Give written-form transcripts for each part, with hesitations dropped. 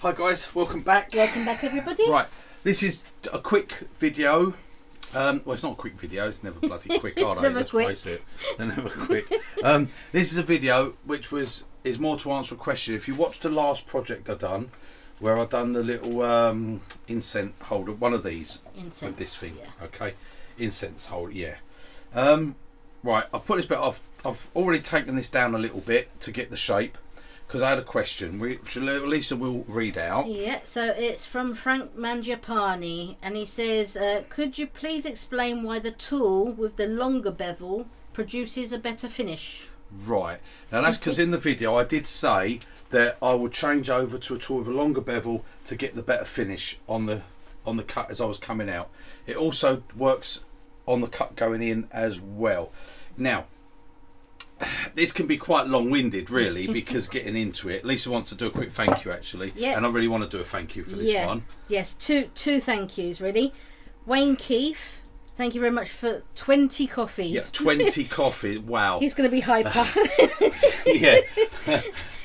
Hi guys, welcome back. Welcome back everybody. Right, this is a quick video. Well, it's not a quick video, it's never bloody quick, are they? Never Let's quick. face it. They're never quick. This is a video which is more to answer a question. If you watched the last project I've done, where I've done the little incense holder, one of these Incense, with this thing, yeah. okay? Incense holder, yeah. Right, I've put this bit off. I've already taken this down a little bit to get the shape, because I had a question which Lisa will read out. Yeah, so it's from Frank Mangiapane, and he says, could you please explain why the tool with the longer bevel produces a better finish? Right, now that's because in the video I did say that I would change over to a tool with a longer bevel to get the better finish on the cut as I was coming out. It also works on the cut going in as well. Now, this can be quite long-winded really, because getting into it, Lisa wants to do a quick thank you actually. Yeah. And I really want to do a thank you for this one. Yes, two thank yous really. Wayne Keefe, thank you very much for 20 coffees. Yeah, 20 coffee, wow. He's going to be hyper. Yeah.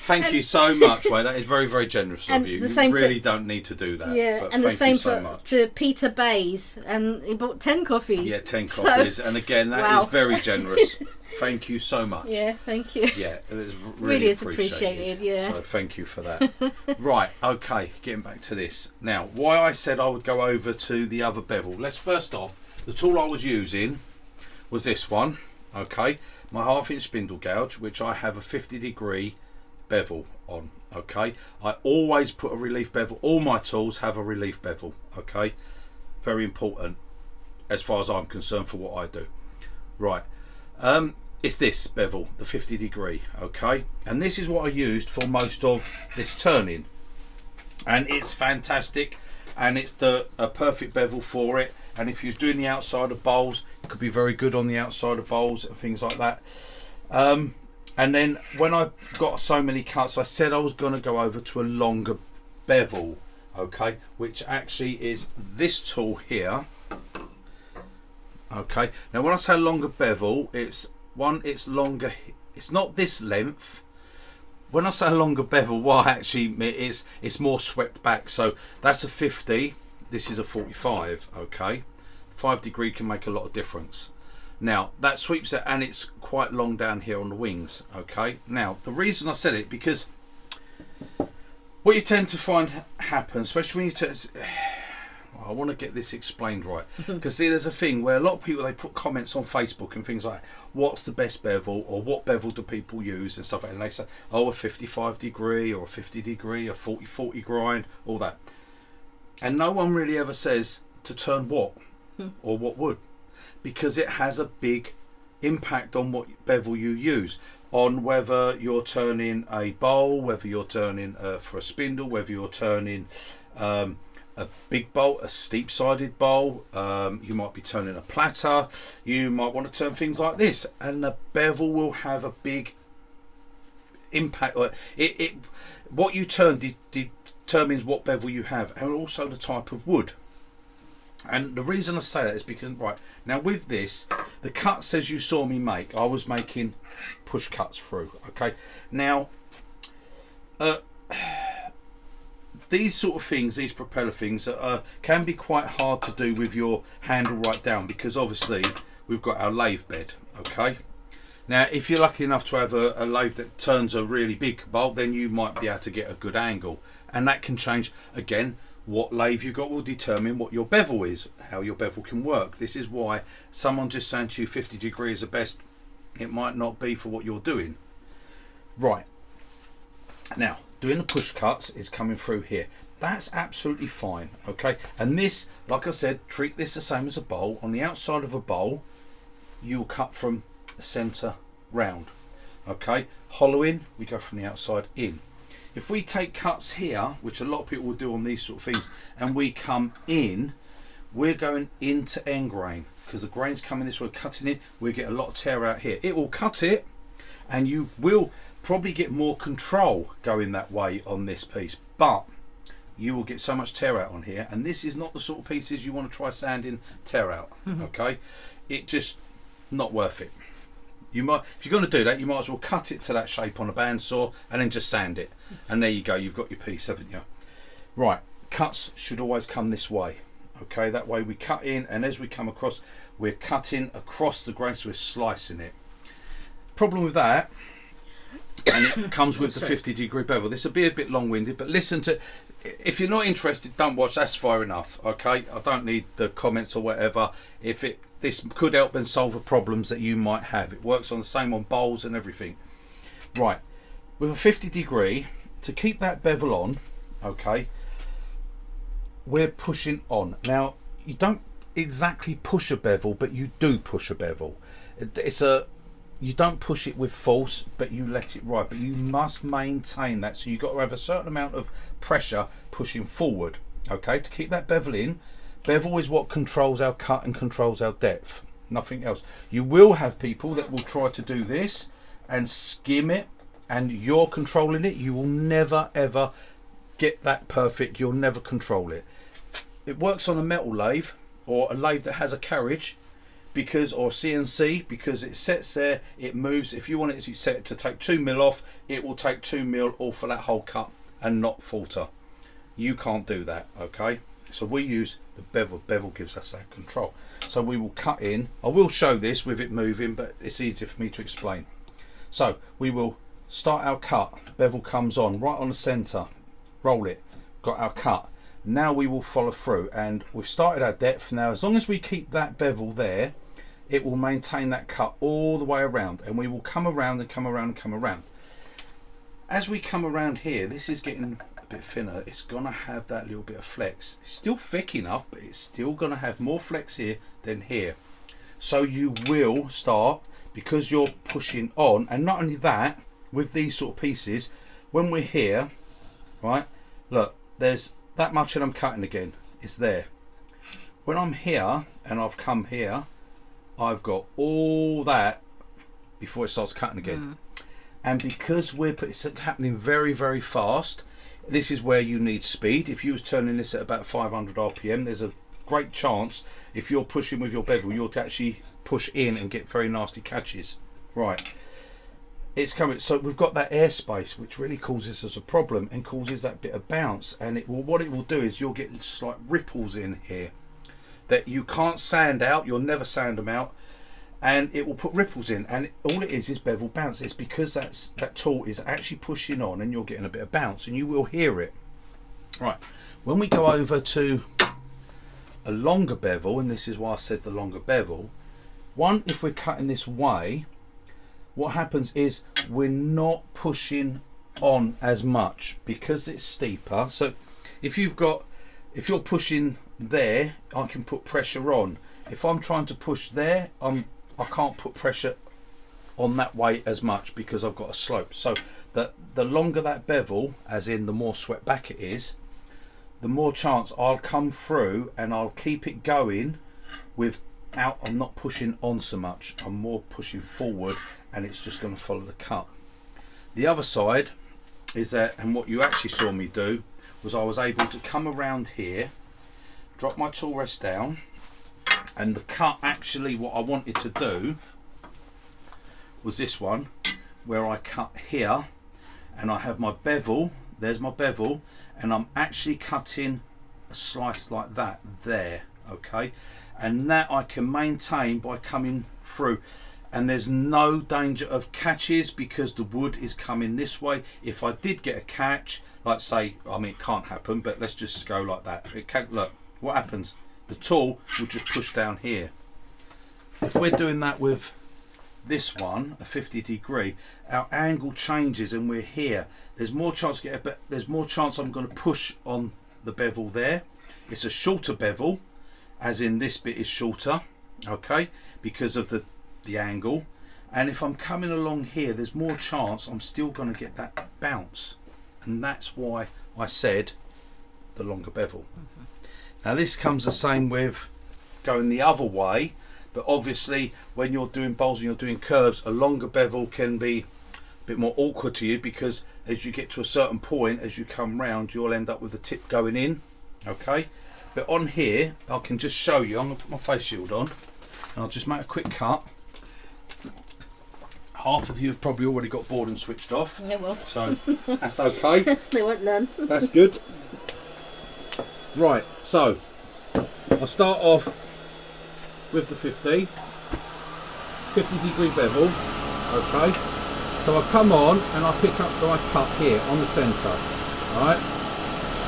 Thank you so much, Wayne. That is very, very generous of you. You really don't need to do that. Yeah, but and the same to Peter Bays, and he bought 10 coffees. Yeah, 10 coffees, and again, that is very generous. Thank you so much. Yeah, thank you. Yeah, it is Really is appreciated. Yeah. So thank you for that. Right, okay, getting back to this. Now, why I said I would go over to the other bevel. Let's first off, the tool I was using was this one, okay? My 1/2 inch spindle gouge, which I have a 50-degree bevel on, okay? I always put a relief bevel. All my tools have a relief bevel, okay? Very important as far as I'm concerned for what I do. Right, it's this bevel, the 50-degree, okay? And this is what I used for most of this turning, and it's fantastic, and it's a perfect bevel for it. And if you're doing the outside of bowls, it could be very good on the outside of bowls and things like that. And then when I got so many cuts, I said I was going to go over to a longer bevel, okay, which actually is this tool here. Okay, now when I say longer bevel, it's longer, it's not this length. When I say longer bevel, what actually it's more swept back. So that's a 50, this is a 45, okay. 5-degree can make a lot of difference. Now that sweeps it, and it's quite long down here on the wings, okay. Now the reason I said it, because what you tend to find happen, especially when you I want to get this explained right, because see, there's a thing where a lot of people, they put comments on Facebook and things like, what's the best bevel, or what bevel do people use and stuff like that, and they say, oh, a 55-degree or a 50-degree, a 40 grind, all that, and no one really ever says to turn what or what wood, because it has a big impact on what bevel you use, on whether you're turning a bowl, whether you're turning for a spindle, whether you're turning a big bowl, a steep-sided bowl, you might be turning a platter, you might want to turn things like this, and the bevel will have a big impact. What you turn determines what bevel you have, and also the type of wood. And the reason I say that is because, right, now with this, the cuts as you saw me make, I was making push cuts through, okay. Now these sort of things, these propeller things, can be quite hard to do with your handle right down, because obviously we've got our lathe bed, okay. Now if you're lucky enough to have a lathe that turns a really big bolt, then you might be able to get a good angle, and that can change. Again, what lathe you've got will determine what your bevel is, how your bevel can work. This is why someone just saying to you 50 degrees is the best, it might not be for what you're doing. Right, now doing the push cuts is coming through here, that's absolutely fine, okay. And this, like I said, treat this the same as a bowl. On the outside of a bowl, you'll cut from the center round, okay. Hollowing, we go from the outside in. If we take cuts here, which a lot of people will do on these sort of things, and we come in, we're going into end grain, because the grain's coming this way, cutting in, we get a lot of tear out here. It will cut it, and you will probably get more control going that way on this piece, but you will get so much tear out on here, and this is not the sort of pieces you want to try sanding tear out, okay. It just not worth it. You might, if you're going to do that, you might as well cut it to that shape on a bandsaw and then just sand it, and there you go, you've got your piece, haven't you? Right, cuts should always come this way. Okay, that way we cut in, and as we come across, we're cutting across the grain, so we're slicing it. Problem with that, and it comes with the 50-degree bevel. This will be a bit long-winded, but listen to. If you're not interested, don't watch. That's fair enough. Okay, I don't need the comments or whatever. This could help and solve the problems that you might have. It works on the same on bowls and everything. Right, with a 50-degree, to keep that bevel on, okay, we're pushing on. Now, you don't exactly push a bevel, but you do push a bevel. You don't push it with force, but you let it ride. But you must maintain that. So you've got to have a certain amount of pressure pushing forward, okay, to keep that bevel in. Bevel is what controls our cut and controls our depth, nothing else. You will have people that will try to do this and skim it, and you're controlling it. You will never ever get that perfect. You'll never control it. It works on a metal lathe or a lathe that has a carriage, or CNC, because it sets there, it moves. If you want it to set it to take 2 mil off, it will take 2 mil off for that whole cut and not falter. You can't do that, okay? So we use the bevel. Bevel gives us that control. So we will cut in. I will show this with it moving, but it's easier for me to explain. So we will start our cut. Bevel comes on right on the center. Roll it. Got our cut. Now we will follow through, and we've started our depth. Now, as long as we keep that bevel there, it will maintain that cut all the way around, and we will come around and come around and come around. As we come around here, this is getting a bit thinner. It's gonna have that little bit of flex. It's still thick enough, but it's still gonna have more flex here than here. So you will start, because you're pushing on, and not only that, with these sort of pieces, when we're here, right, look, there's that much and I'm cutting again. It's there. When I'm here and I've come here, I've got all that before it starts cutting again. And because it's happening very, very fast, this is where you need speed. If you was turning this at about 500 RPM, there's a great chance, if you're pushing with your bevel, you'll actually push in and get very nasty catches. Right, it's coming. So we've got that airspace, which really causes us a problem and causes that bit of bounce. And what it will do is you'll get slight ripples in here that you can't sand out. You'll never sand them out, and it will put ripples in. And all it is bevel bounce. It's because that tool is actually pushing on, and you're getting a bit of bounce, and you will hear it. Right, when we go over to a longer bevel, and this is why I said the longer bevel. One, if we're cutting this way, what happens is we're not pushing on as much because it's steeper. So if you're pushing there, I can put pressure on. If I'm trying to push there, I can't put pressure on that way as much because I've got a slope. So the longer that bevel, as in the more swept back it is, the more chance I'll come through, and I'll keep it going without, I'm not pushing on so much, I'm more pushing forward, and it's just going to follow the cut. The other side is that, and what you actually saw me do, was I was able to come around here, drop my tool rest down, and the cut, actually what I wanted to do was this one, where I cut here, and I have my bevel, there's my bevel, and I'm actually cutting a slice like that there, okay, and that I can maintain by coming through. And there's no danger of catches because the wood is coming this way. If I did get a catch, like say, I mean it can't happen, but let's just go like that. It can't, look, what happens? The tool will just push down here. If we're doing that with this one, a 50-degree, our angle changes and we're here. There's more chance there's more chance I'm going to push on the bevel there. It's a shorter bevel, as in this bit is shorter, okay, because of the angle. And if I'm coming along here, there's more chance I'm still going to get that bounce, and that's why I said the longer bevel. Now this comes the same with going the other way, but obviously when you're doing bowls and you're doing curves, a longer bevel can be a bit more awkward to you, because as you get to a certain point, as you come round, you'll end up with the tip going in, okay. But on here I can just show you, I'm going to put my face shield on and I'll just make a quick cut. Half of you have probably already got bored and switched off. Yeah, well. So that's okay. They won't learn. That's good. Right, so I'll start off with the 50 degree bevel, okay? So I come on and I pick up my cut here on the centre, right?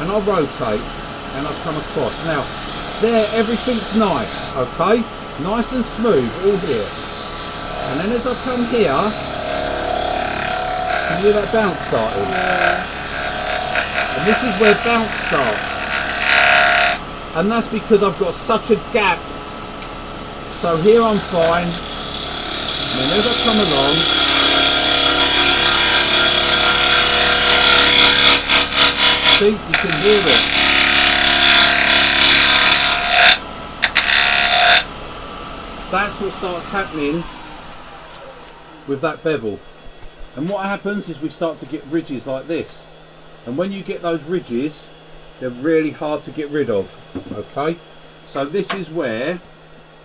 And I'll rotate and I'll come across. Now, there everything's nice, okay? Nice and smooth all here. And then as I come here, can you hear that bounce starting? Yeah. And this is where bounce starts. And that's because I've got such a gap. So here I'm fine. And then as I come along, see, you can hear it. That's what starts happening with that bevel. And what happens is we start to get ridges like this. And when you get those ridges, they're really hard to get rid of. Okay? So this is where,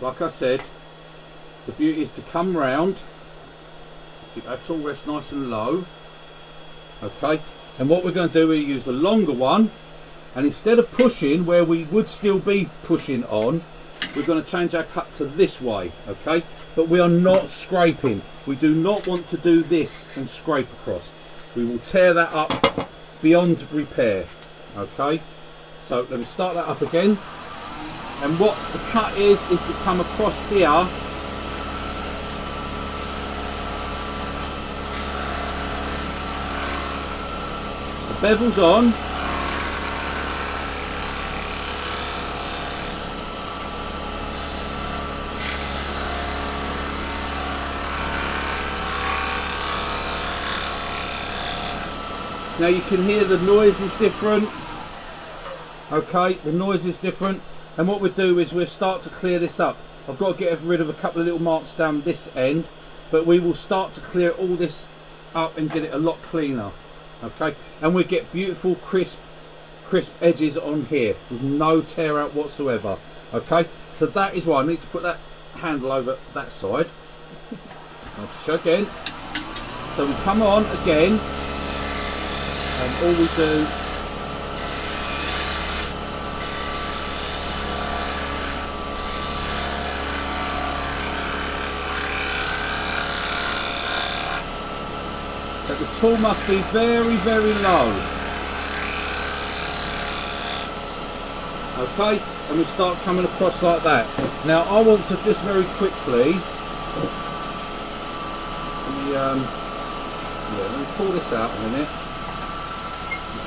like I said, the beauty is to come round, keep that tool rest nice and low. Okay? And what we're going to do, we use the longer one, and instead of pushing where we would still be pushing on, we're going to change our cut to this way, okay? But we are not scraping. We do not want to do this and scrape across. We will tear that up beyond repair, okay? So let me start that up again. And what the cut is to come across here. The bevel's on. Now you can hear the noise is different. Okay, the noise is different. And what we'll do is we'll start to clear this up. I've got to get rid of a couple of little marks down this end, but we will start to clear all this up and get it a lot cleaner. Okay, and we get beautiful crisp edges on here with no tear out whatsoever. Okay, so that is why I need to put that handle over that side. I'll show again. So we come on again, and all we do that the tool must be very, very low. Okay, and we start coming across like that. Now I want to just very quickly, let me pull this out a minute.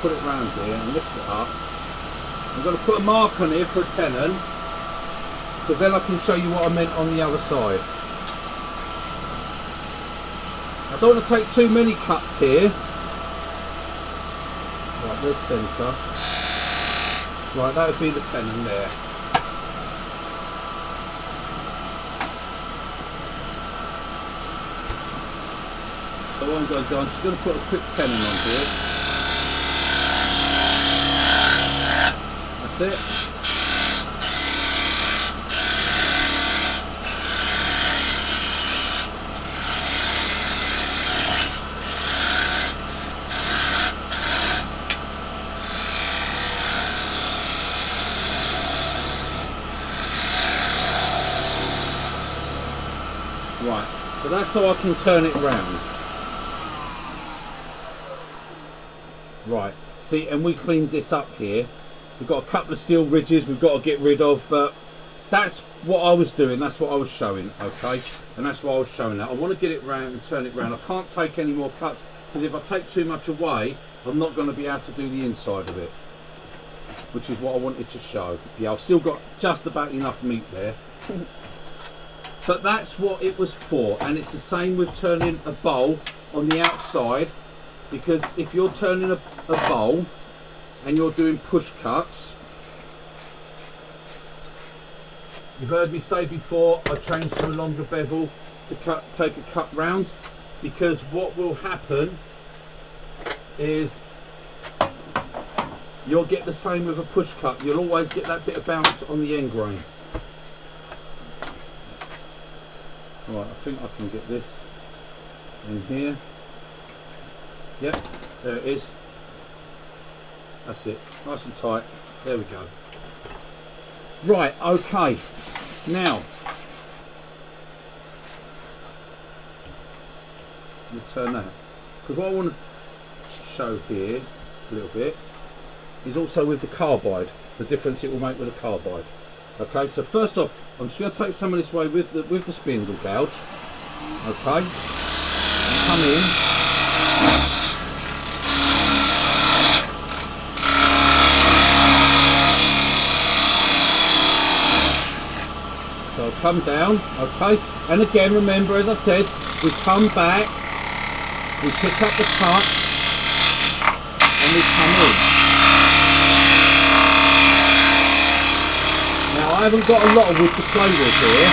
Put it round here and lift it up. I'm going to put a mark on here for a tenon, because then I can show you what I meant on the other side. I don't want to take too many cuts here. Right, there's centre. Right, that would be the tenon there. So what I'm going to do, I'm just going to put a quick tenon on here. That's it. Right, so that's so I can turn it round. Right, see, and we cleaned this up here. We've got a couple of steel ridges we've got to get rid of, but that's what I was doing, that's what I was showing, okay? And that's what I was showing that. I want to get it round and turn it round. I can't take any more cuts, because if I take too much away, I'm not going to be able to do the inside of it, which is what I wanted to show. Yeah, I've still got just about enough meat there. But that's what it was for, and it's the same with turning a bowl on the outside, because if you're turning a bowl and you're doing push cuts, you've heard me say before, I changed to a longer bevel to take a cut round, because what will happen is you'll get the same with a push cut. You'll always get that bit of bounce on the end grain. Right, I think I can get this in here. Yep, there it is. That's it, nice and tight. There we go. Right, okay. Now, we'll turn that. Because what I want to show here a little bit is also with the carbide, the difference it will make with the carbide. Okay, so first off, I'm just going to take some of this away with the spindle gouge. Okay, come in. So I'll come down, okay, and again remember, as I said, we come back, we pick up the cut, and we come in. Now I haven't got a lot of wood to play with here.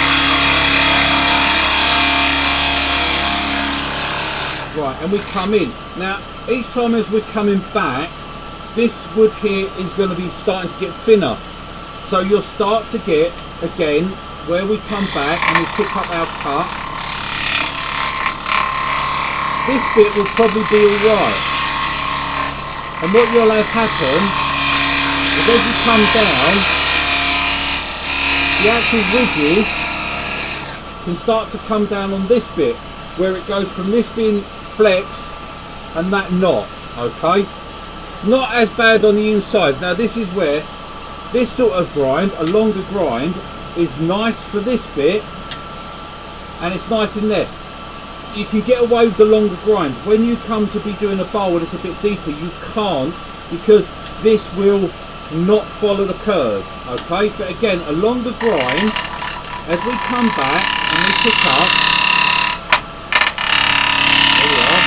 Right, and we come in. Now each time as we're coming back, this wood here is going to be starting to get thinner. So you'll start to get, again, where we come back and we pick up our cut, this bit will probably be alright. And what you'll have happen is as you come down, the actual ridges can start to come down on this bit, where it goes from this being flex and that not, okay? Not as bad on the inside. Now this is where this sort of grind, a longer grind, is nice for this bit, and it's nice in there. You can get away with the longer grind. When you come to be doing a bowl and it's a bit deeper, you can't, because this will not follow the curve, okay? But again, a longer grind, as we come back and we pick up, there we are.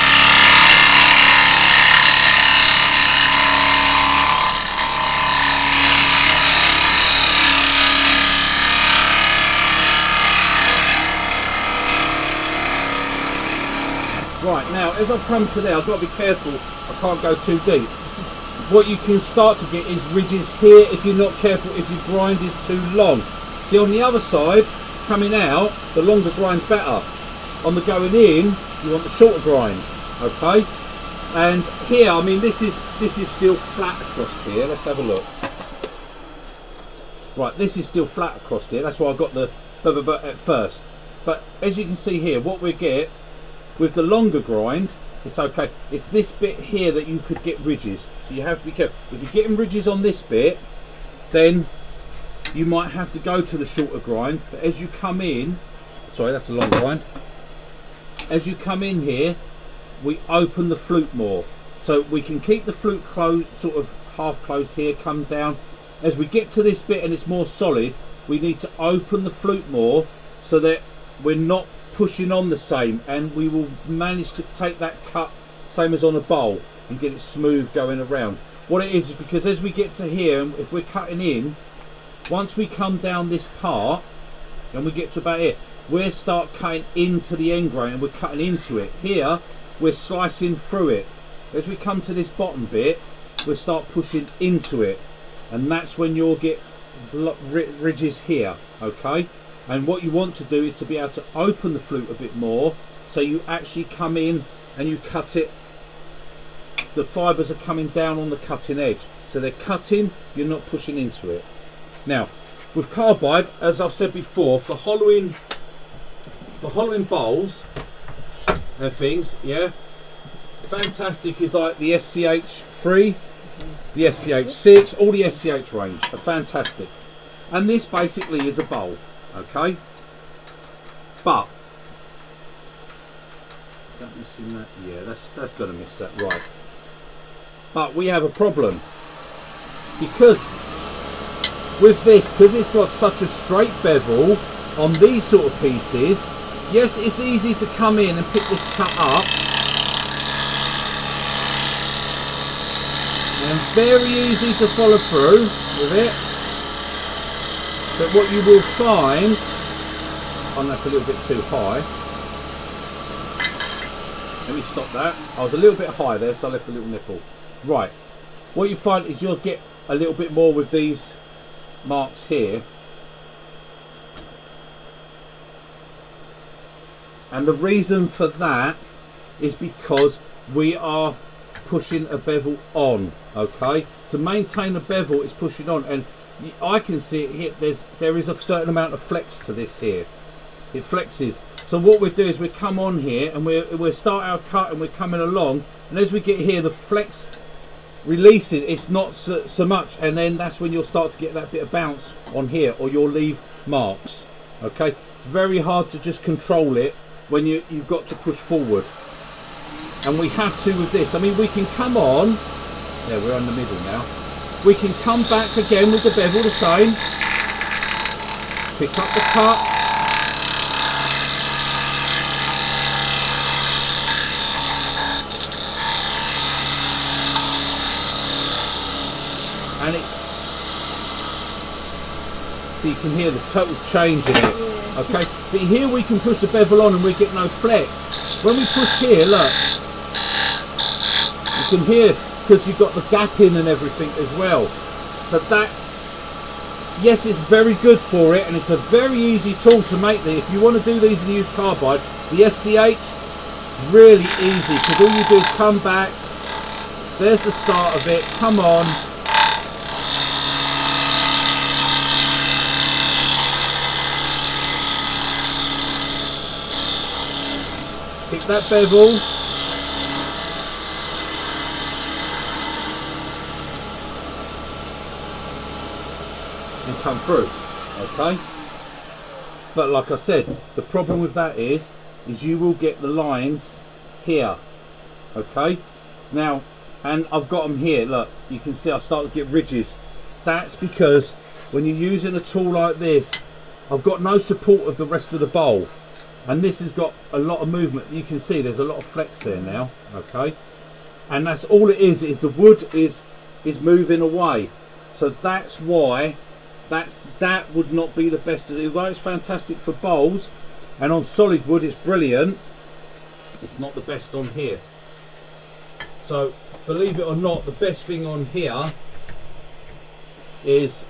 Right, now as I've come to there, I've got to be careful, I can't go too deep. What you can start to get is ridges here if you're not careful, if your grind is too long. See, on the other side, coming out, the longer grind's better. On the going in, you want the shorter grind, okay? And here, I mean, this is still flat across here. Let's have a look. Right, this is still flat across here. That's why I got the at first. But as you can see here, what we get with the longer grind, it's okay. It's this bit here that you could get ridges. So you have to be careful. If you're getting ridges on this bit, then you might have to go to the shorter grind. But as you come in, sorry, that's a long grind. As you come in here, we open the flute more. So we can keep the flute closed, sort of half closed here, come down. As we get to this bit and it's more solid, we need to open the flute more so that we're not pushing on the same, and we will manage to take that cut same as on a bowl and get it smooth going around. What it is because as we get to here, if we're cutting in, once we come down this part and we get to about here, we'll start cutting into the end grain and we're cutting into it. Here we're slicing through it. As we come to this bottom bit, we'll start pushing into it, and that's when you'll get ridges here, okay? And what you want to do is to be able to open the flute a bit more, so you actually come in and you cut it. The fibres are coming down on the cutting edge, so they're cutting, you're not pushing into it. Now with carbide, as I've said before, for hollowing bowls and things, yeah, fantastic is like the SCH3, the SCH6, all the SCH range are fantastic. And this basically is a bowl, okay? But is that missing that? Yeah, that's gonna miss that, right. But we have a problem, because with this, because it's got such a straight bevel on these sort of pieces, yes, it's easy to come in and pick this cut up, and very easy to follow through with it. But what you will find, oh, that's a little bit too high. Let me stop that. I was a little bit high there, so I left a little nipple. Right, what you find is you'll get a little bit more with these marks here, and the reason for that is because we are pushing a bevel on, okay, to maintain the bevel it's pushing on, and I can see it here. There is a certain amount of flex to this here. It flexes. So what we do is we come on here and we start our cut and we're coming along, and as we get here the flex releases. It's not so much, and then that's when you'll start to get that bit of bounce on here, or you'll leave marks. Okay, very hard to just control it when you've got to push forward, and we have to with this. I mean, we can come on. Yeah, we're in the middle now. We can come back again with the bevel the same. Pick up the cut. And so you can hear the total change in it. Yeah. Okay, see here we can push the bevel on and we get no flex. When we push here, look, you can hear, because you've got the gap in and everything as well. So that, yes, it's very good for it, and it's a very easy tool to make. If you want to do these and use carbide, the SCH, really easy, because all you do is come back, there's the start of it, come on, pick that bevel, and come through. Okay, but like I said, the problem with that is you will get the lines here. Okay, now, and I've got them here, look, you can see I start to get ridges. That's because when you're using a tool like this, I've got no support of the rest of the bowl, and this has got a lot of movement. You can see there's a lot of flex there now. Okay, and that's all it is the wood is moving away. So that's why that would not be the best to do. Although it's fantastic for bowls and on solid wood it's brilliant, it's not the best on here. So believe it or not, the best thing on here is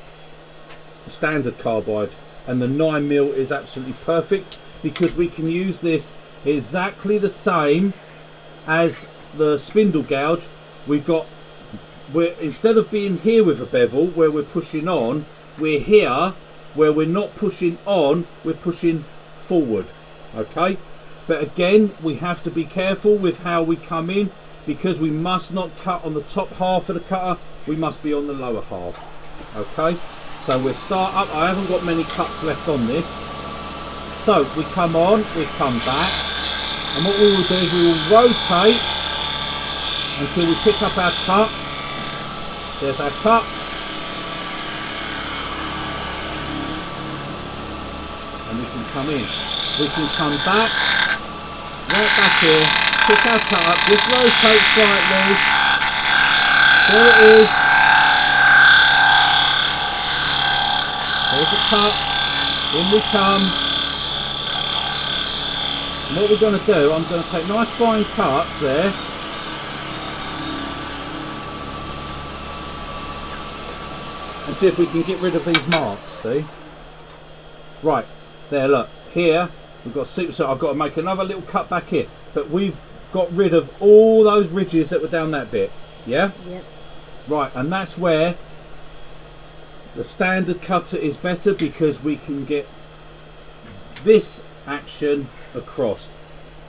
standard carbide, and the 9mm is absolutely perfect, because we can use this exactly the same as the spindle gouge. We're instead of being here with a bevel where we're pushing on, we're here where we're not pushing on, we're pushing forward. Okay, but again, we have to be careful with how we come in, because we must not cut on the top half of the cutter, we must be on the lower half. Okay, so we'll start up. I haven't got many cuts left on this. So we come on, we come back, and what we will do is we will rotate until we pick up our cut. There's our cut. And we can come in. We can come back, right back here, pick our cut up, just rotate slightly. There it is. There's the cut. In we come. And what we're going to do, I'm going to take nice fine cuts there. And see if we can get rid of these marks, see? Right, there, look, here, we've got super, so I've got to make another little cut back here. But we've got rid of all those ridges that were down that bit, yeah? Yep. Right, and that's where the standard cutter is better, because we can get this action across.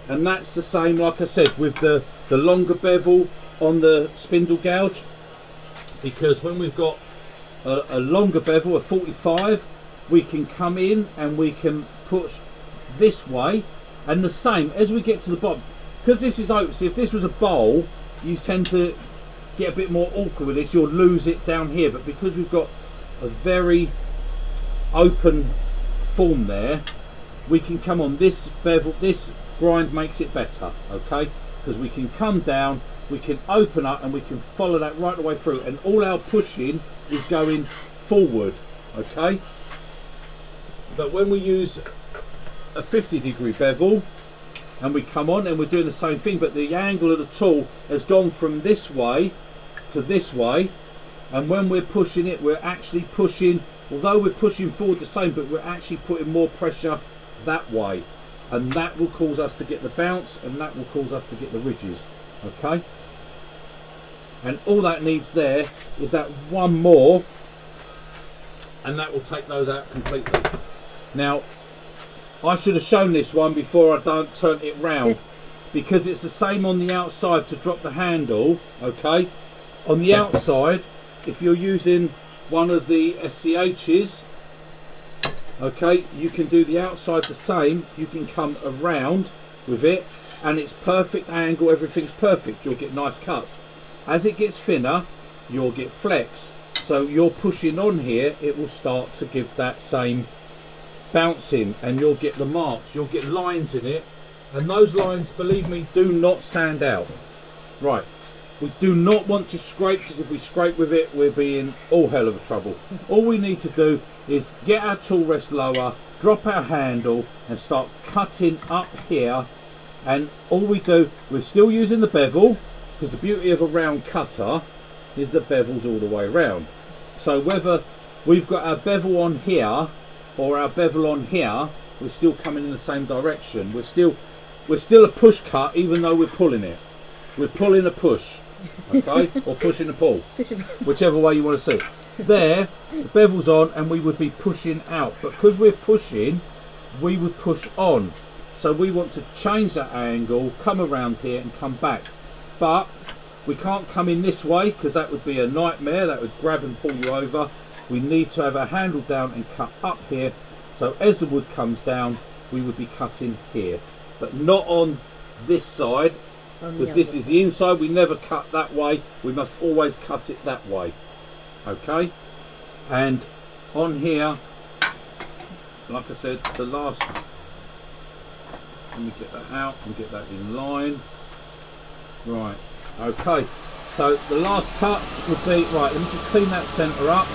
And that's the same, like I said, with the longer bevel on the spindle gouge, because when we've got a longer bevel, a 45, we can come in and we can push this way, and the same as we get to the bottom, because this is open. See, if this was a bowl, you tend to get a bit more awkward with this, you'll lose it down here, but because we've got a very open form there, we can come on this bevel. This grind makes it better, okay, because we can come down, we can open up, and we can follow that right the way through, and all our pushing is going forward. Okay, but when we use a 50-degree bevel and we come on and we're doing the same thing, but the angle of the tool has gone from this way to this way, and when we're pushing it, we're actually pushing, although we're pushing forward the same, but we're actually putting more pressure that way, and that will cause us to get the bounce, and that will cause us to get the ridges. Okay, and all that needs there is that one more, and that will take those out completely. Now I should have shown this one before I turned it round, because it's the same on the outside to drop the handle. Okay, on the outside, if you're using one of the SCHs, okay, you can do the outside the same. You can come around with it, and it's perfect angle, everything's perfect, you'll get nice cuts. As it gets thinner, you'll get flex, so you're pushing on here, it will start to give that same bouncing, and you'll get the marks, you'll get lines in it, and those lines, believe me, do not sand out. Right, we do not want to scrape, because if we scrape with it, we'll be in all hell of a trouble. All we need to do is get our tool rest lower, drop our handle, and start cutting up here. And all we do, we're still using the bevel, because the beauty of a round cutter is the bevel's all the way around. So whether we've got our bevel on here or our bevel on here, we're still coming in the same direction. We're still a push cut, even though we're pulling it. We're pulling a push, okay, or pushing a pull, whichever way you want to see it. There, the bevel's on, and we would be pushing out, but because we're pushing, we would push on. So we want to change that angle, come around here and come back, but we can't come in this way, because that would be a nightmare. That would grab and pull you over. We need to have our handle down and cut up here, so as the wood comes down, we would be cutting here, but not on this side, because this is the inside. We never cut that way, we must always cut it that way. Okay, and on here, like I said, the last, let me get that out and get that in line. Right, okay, so the last cuts would be, right, let me just clean that centre up.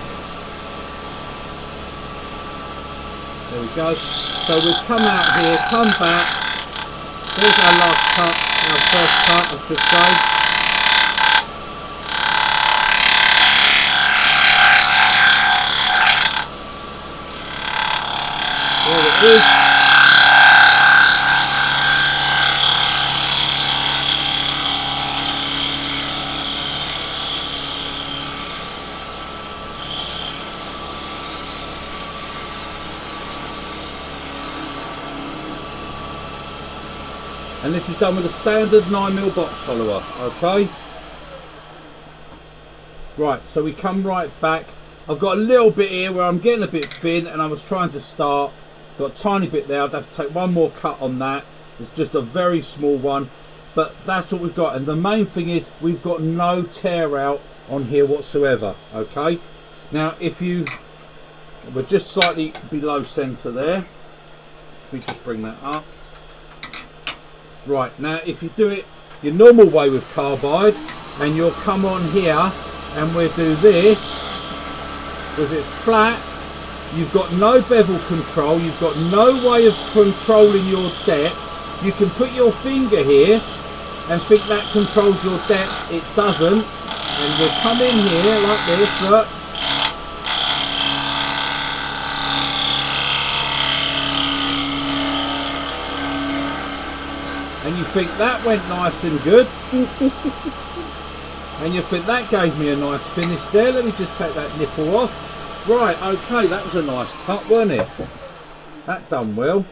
There we go. So we've come out here, come back. There's our last cut, our first cut, I should say. There it is. And this is done with a standard 9mm box follower, okay? Right, so we come right back. I've got a little bit here where I'm getting a bit thin, and I was trying to start. Got a tiny bit there. I'd have to take one more cut on that. It's just a very small one, but that's what we've got. And the main thing is we've got no tear out on here whatsoever, okay? Now if you, we're just slightly below center there. Let me just bring that up. Right, now if you do it your normal way with carbide, and you'll come on here and we'll do this with it flat, you've got no bevel control, you've got no way of controlling your depth. You can put your finger here and think that controls your depth, it doesn't. And we'll come in here like this, look. And you think that went nice and good. And you think that gave me a nice finish there. Let me just take that nipple off. Right, okay, that was a nice cut, wasn't it? That done well.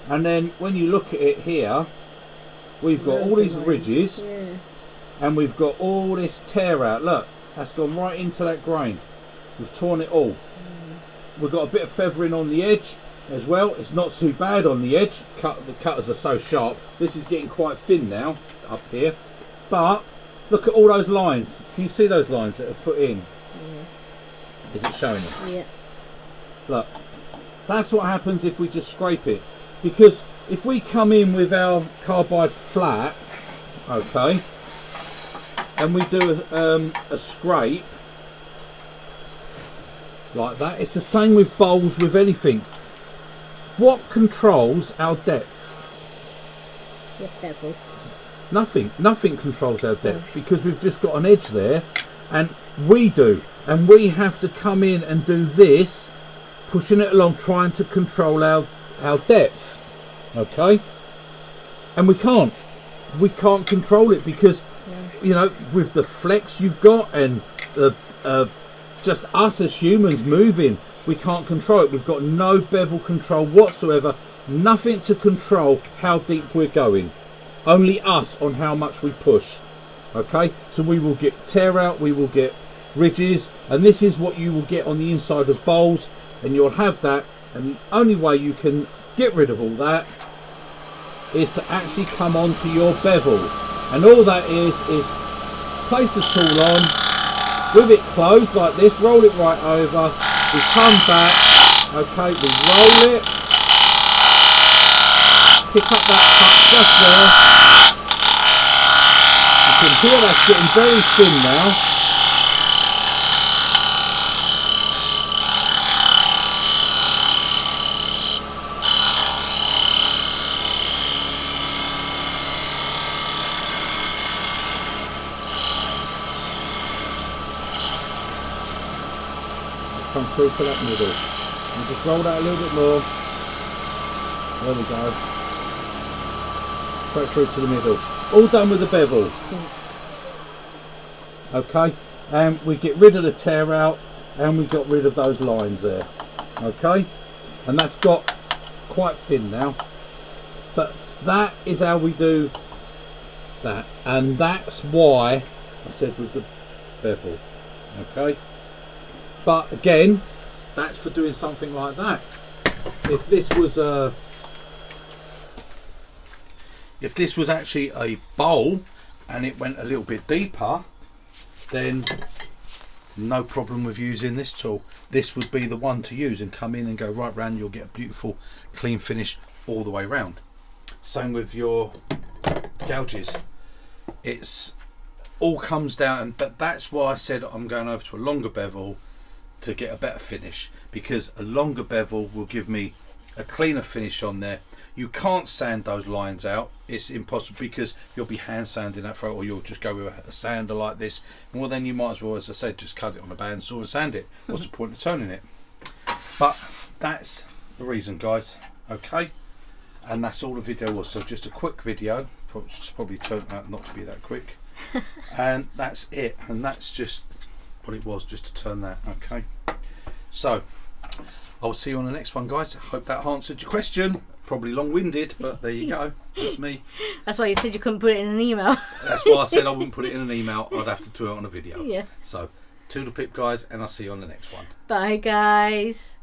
And then when you look at it here, we've got all these ridges, and we've got all this tear out. Look, that's gone right into that grain. We've torn it all. We've got a bit of feathering on the edge as well. It's not too bad on the edge. The cutters are so sharp. This is getting quite thin now up here, but look at all those lines. Can you see those lines that are put in? Is it showing us? Yeah. Look, that's what happens if we just scrape it, because if we come in with our carbide flat, okay, and we do a scrape like that, it's the same with bowls, with anything. What controls our depth? Your bevel. Nothing controls our depth, because we've just got an edge there, and we do, and we have to come in and do this, pushing it along, trying to control our depth, okay? And we can't control it, because you know, with the flex you've got and just us as humans moving, we can't control it. We've got no bevel control whatsoever, nothing to control how deep we're going, only us on how much we push. Okay, so we will get tear out, we will get ridges, and this is what you will get on the inside of bowls, and you'll have that. And the only way you can get rid of all that is to actually come onto your bevel, and all that is place the tool on with it closed like this, roll it right over, we come back, okay, we roll it, pick up that cut just there. You can hear that's getting very thin now. Come through to that middle and just roll that a little bit more. There we go. Straight through to the middle. All done with the bevel. Okay, and we get rid of the tear out, and we got rid of those lines there. Okay, and that's got quite thin now, but that is how we do that, and that's why I said with the bevel. Okay, but again, that's for doing something like that. If this was actually a bowl and it went a little bit deeper, then no problem with using this tool. This would be the one to use and come in and go right round. You'll get a beautiful clean finish all the way round. Same with your gouges. It's all comes down, but that's why I said I'm going over to a longer bevel to get a better finish, because a longer bevel will give me a cleaner finish on there. You can't sand those lines out, it's impossible, because you'll be hand sanding that throat, or you'll just go with a sander like this. Well, then you might as well, as I said, just cut it on a bandsaw and sand it. What's the point of turning it? But that's the reason, guys. Okay, and that's all the video was. So just a quick video, probably turned out not to be that quick. And that's it, and that's just what it was, just to turn that. Okay, so I'll see you on the next one, guys. Hope that answered your question. Probably long-winded, but there you go. That's me. That's why you said you couldn't put it in an email. That's why I said I wouldn't put it in an email. I'd have to do it on a video. Yeah. So toodle pip, guys, and I'll see you on the next one. Bye, guys.